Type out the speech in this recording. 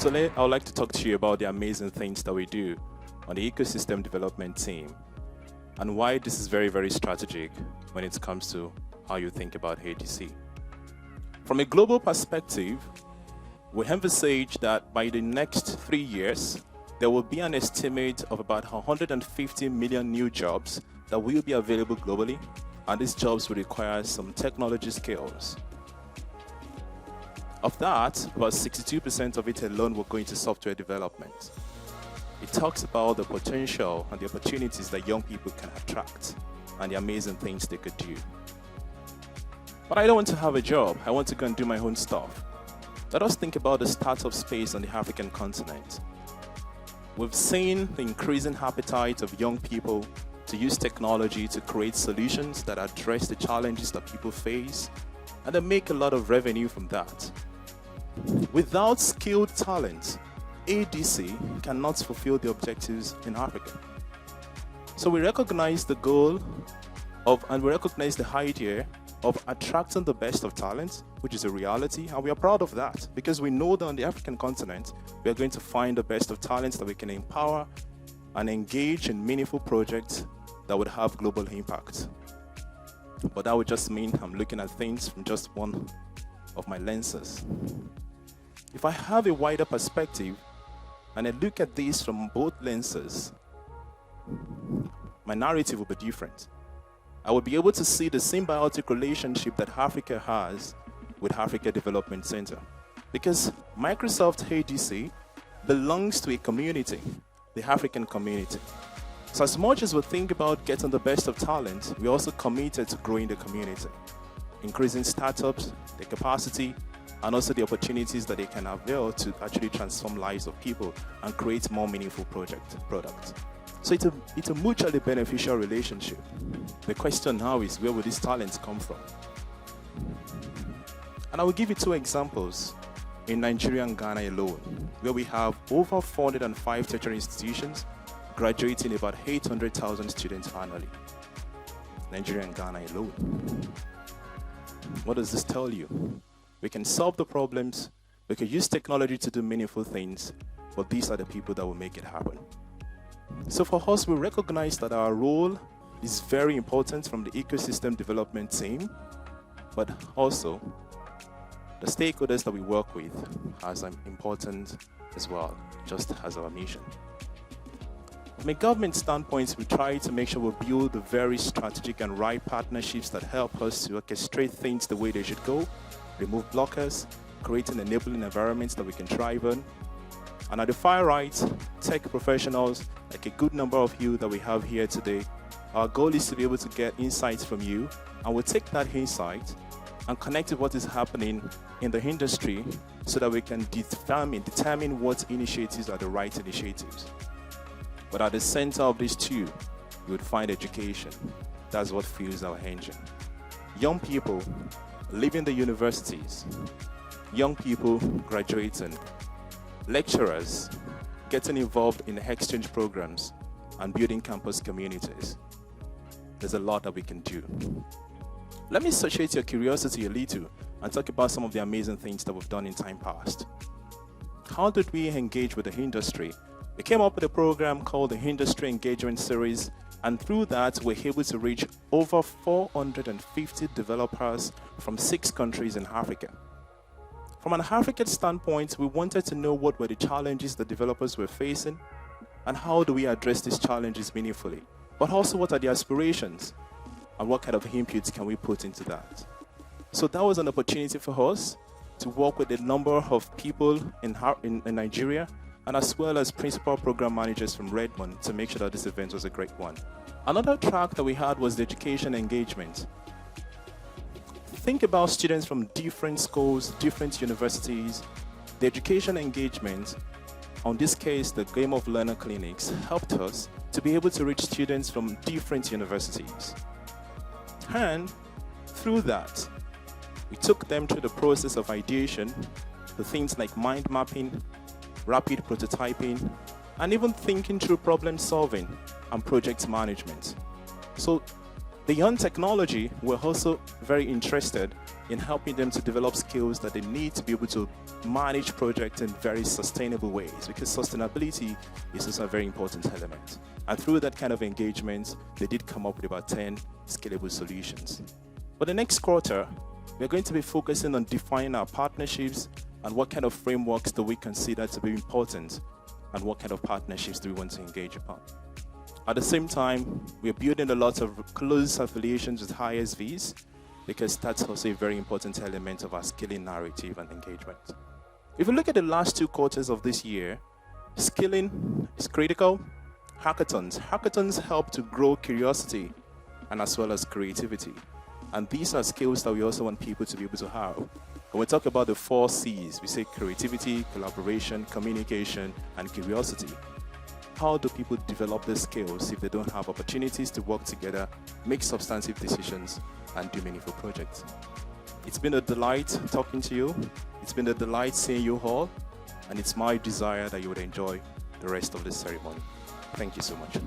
Today, I would like to talk to you about the amazing things that we do on the ecosystem development team and why this is very, very strategic when it comes to how you think about ADC. From a global perspective, we envisage that by the next 3 years, there will be an estimate of about 150 million new jobs that will be available globally, and these jobs will require some technology skills. Of that, about 62% of it alone will go into software development. It talks about the potential and the opportunities that young people can attract and the amazing things they could do. But I don't want to have a job. I want to go and do my own stuff. Let us think about the startup space on the African continent. We've seen the increasing appetite of young people to use technology to create solutions that address the challenges that people face, and they make a lot of revenue from that. Without skilled talent, ADC cannot fulfill the objectives in Africa. So we recognize the goal of, and we recognize the idea of attracting the best of talent, which is a reality, and we are proud of that because we know that on the African continent, we are going to find the best of talents that we can empower and engage in meaningful projects that would have global impact. But that would just mean I'm looking at things from just one of my lenses. If I have a wider perspective and I look at this from both lenses, my narrative will be different. I will be able to see the symbiotic relationship that Africa has with Africa Development Center. Because Microsoft ADC belongs to a community, the African community. So as much as we think about getting the best of talent, we're also committed to growing the community, increasing startups, their capacity, and also the opportunities that they can avail to actually transform lives of people and create more meaningful products. So it's a mutually beneficial relationship. The question now is, where will these talents come from? And I will give you 2 examples in Nigeria and Ghana alone, where we have over 405 tertiary institutions graduating about 800,000 students annually. Nigeria and Ghana alone. What does this tell you? We can solve the problems, we can use technology to do meaningful things, but these are the people that will make it happen. So for us, we recognize that our role is very important from the ecosystem development team, but also the stakeholders that we work with are important as well, just as our mission. From a government standpoint, we try to make sure we build the very strategic and right partnerships that help us to orchestrate things the way they should go, remove blockers, creating enabling environments that we can thrive on. And at the far right, tech professionals, like a good number of you that we have here today, our goal is to be able to get insights from you, and we'll take that insight and connect with what is happening in the industry so that we can determine what initiatives are the right initiatives. But at the center of these two, you would find education. That's what fuels our engine. Young people leaving the universities, young people graduating, lecturers getting involved in exchange programs and building campus communities. There's a lot that we can do. Let me satiate your curiosity a little and talk about some of the amazing things that we've done in time past. How did we engage with the industry? We came up with a program called the Industry Engagement Series, and through that, we're able to reach over 450 developers from 6 countries in Africa. From an African standpoint, we wanted to know what were the challenges the developers were facing, and how do we address these challenges meaningfully, but also what are the aspirations, and what kind of inputs can we put into that. So that was an opportunity for us to work with a number of people in Nigeria, and as well as principal program managers from Redmond to make sure that this event was a great one. Another track that we had was the education engagement. Think about students from different schools, different universities. The education engagement, on this case, the Game of Learner clinics, helped us to be able to reach students from different universities. And through that, we took them through the process of ideation, the things like mind mapping, rapid prototyping, and even thinking through problem solving and project management. So Beyond technology, we're also very interested in helping them to develop skills that they need to be able to manage projects in very sustainable ways, because sustainability is also a very important element. And through that kind of engagement, they did come up with about 10 scalable solutions. For the next quarter, we're going to be focusing on defining our partnerships and what kind of frameworks do we consider to be important and what kind of partnerships do we want to engage upon. At the same time, we're building a lot of close affiliations with ISVs because that's also a very important element of our skilling narrative and engagement. If you look at the last 2 quarters of this year, skilling is critical. Hackathons help to grow curiosity and as well as creativity. And these are skills that we also want people to be able to have. When we talk about the 4 C's, we say creativity, collaboration, communication, and curiosity. How do people develop these skills if they don't have opportunities to work together, make substantive decisions, and do meaningful projects? It's been a delight talking to you. It's been a delight seeing you all, and it's my desire that you would enjoy the rest of this ceremony. Thank you so much.